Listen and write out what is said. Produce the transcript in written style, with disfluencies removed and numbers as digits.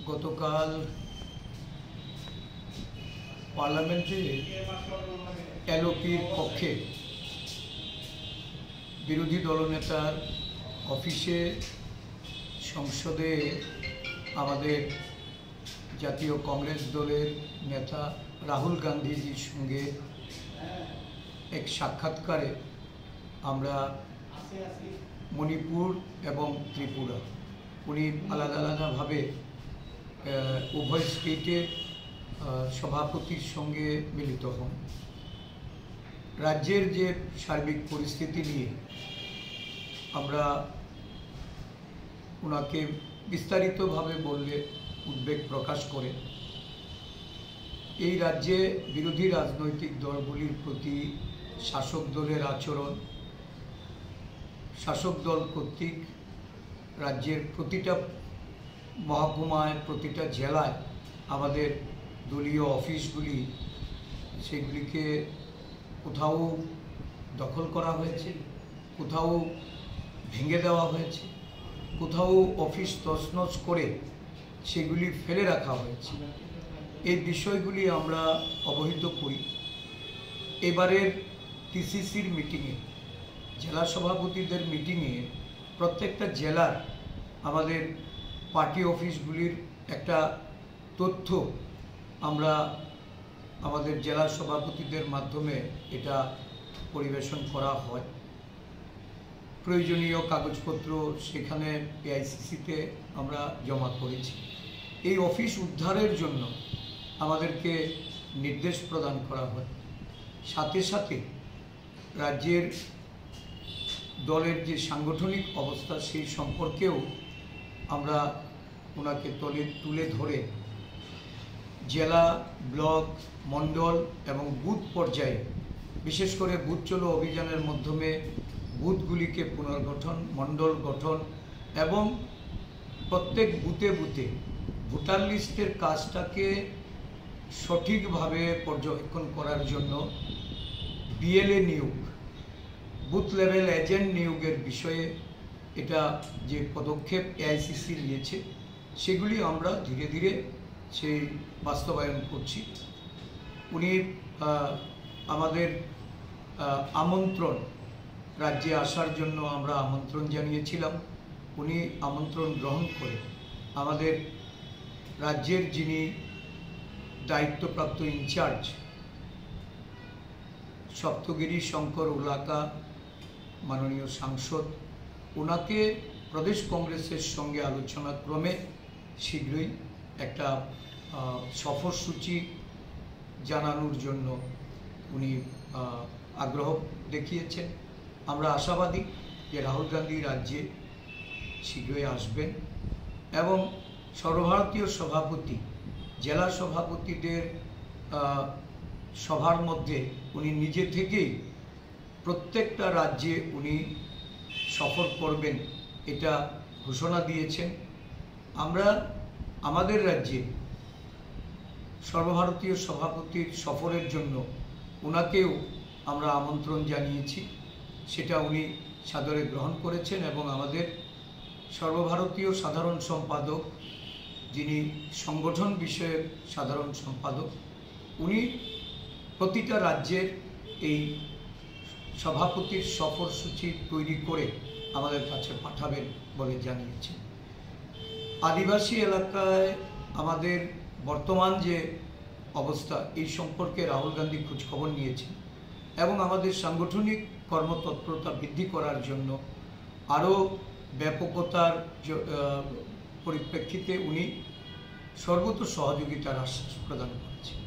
গতকাল পার্লামেন্টে এলওপির পক্ষে বিরোধী দলনেতার অফিসে সংসদে আমাদের জাতীয় কংগ্রেস দলের নেতা রাহুল গান্ধীজির সঙ্গে এক সাক্ষাৎকারে আমরা মণিপুর এবং ত্রিপুরা উনি আলাদা আলাদাভাবে উভয় স্টেটের সভাপতির সঙ্গে মিলিত হন। রাজ্যের যে সার্বিক পরিস্থিতি নিয়ে আমরা ওনাকে বিস্তারিতভাবে বললে উদ্বেগ প্রকাশ করে এই রাজ্যে বিরোধী রাজনৈতিক দলগুলির প্রতি শাসক দলের আচরণ, শাসক দল কর্তৃক রাজ্যের প্রতিটা মহকুমায় প্রতিটা জেলায় আমাদের দলীয় অফিসগুলি সেগুলিকে কোথাও দখল করা হয়েছে, কোথাও ভেঙে দেওয়া হয়েছে, কোথাও অফিস তছনছ করে সেগুলি ফেলে রাখা হয়েছে। এই বিষয়গুলি আমরা অবহিত করি। এবারের টিসিসির মিটিংয়ে, জেলা সভাপতিদের মিটিংয়ে প্রত্যেকটা জেলার আমাদের পার্টি অফিসগুলির একটা তথ্য আমরা আমাদের জেলা সভাপতিদের মাধ্যমে এটা পরিবেশন করা হয়। প্রয়োজনীয় কাগজপত্র সেখানে এআইসিসিতে আমরা জমা করেছি। এই অফিস উদ্ধারের জন্য আমাদেরকে নির্দেশ প্রদান করা হয়। সাথে সাথে রাজ্যের দলের যে সাংগঠনিক অবস্থা সেই সম্পর্কেও আমরা ওনাকে তুলে ধরে জেলা, ব্লক, মণ্ডল এবং বুথ পর্যায়ে বিশেষ করে বুথ চলো অভিযানের মাধ্যমে বুথগুলিকে পুনর্গঠন, মণ্ডল গঠন এবং প্রত্যেক বুথে বুথে ভোটার লিস্টের কাজটাকে সঠিকভাবে পর্যবেক্ষণ করার জন্য বিএলএ নিয়োগ, বুথ লেভেল এজেন্ট নিয়োগের বিষয়ে এটা যে পদক্ষেপ এআইসিসি নিয়েছে সেগুলি আমরা ধীরে ধীরে সেই বাস্তবায়ন করছি। উনি আমাদের আমন্ত্রণ, রাজ্যে আসার জন্য আমরা আমন্ত্রণ জানিয়েছিলাম। উনি আমন্ত্রণ গ্রহণ করে আমাদের রাজ্যের যিনি দায়িত্বপ্রাপ্ত ইনচার্জ সপ্তগিরি শঙ্কর উলাকা মাননীয় সাংসদ, ওনাকে প্রদেশ কংগ্রেসের সঙ্গে আলোচনা ক্রমে শীঘ্রই একটা সফরসূচি জানানোর জন্য উনি আগ্রহ দেখিয়েছেন। আমরা আশাবাদী যে রাহুল গান্ধী রাজ্যে শীঘ্রই আসবেন এবং সর্বভারতীয় সভাপতি, জেলা সভাপতিদের সভার মধ্যে উনি নিজে থেকেই প্রত্যেকটা রাজ্যে উনি সফর করবেন এটা ঘোষণা দিয়েছেন। আমরা আমাদের রাজ্যে সর্বভারতীয় সভাপতির সফরের জন্য ওনাকেও আমরা আমন্ত্রণ জানিয়েছি, সেটা উনি সাদরে গ্রহণ করেছেন এবং আমাদের সর্বভারতীয় সাধারণ সম্পাদক, যিনি সংগঠন বিষয়ক সাধারণ সম্পাদক, উনি প্রতিটা রাজ্যের এই সভাপতির সফরসূচি তৈরি করে আমাদের কাছে পাঠাবেন বলে জানিয়েছেন। আদিবাসী এলাকায় আমাদের বর্তমান যে অবস্থা এই সম্পর্কে রাহুল গান্ধী খোঁজখবর নিয়েছেন এবং আমাদের সাংগঠনিক কর্মতৎপরতা বৃদ্ধি করার জন্য আরও ব্যাপকতার পরিপ্রেক্ষিতে উনি সর্বত সহযোগিতার আশ্বাস প্রদান করেছেন।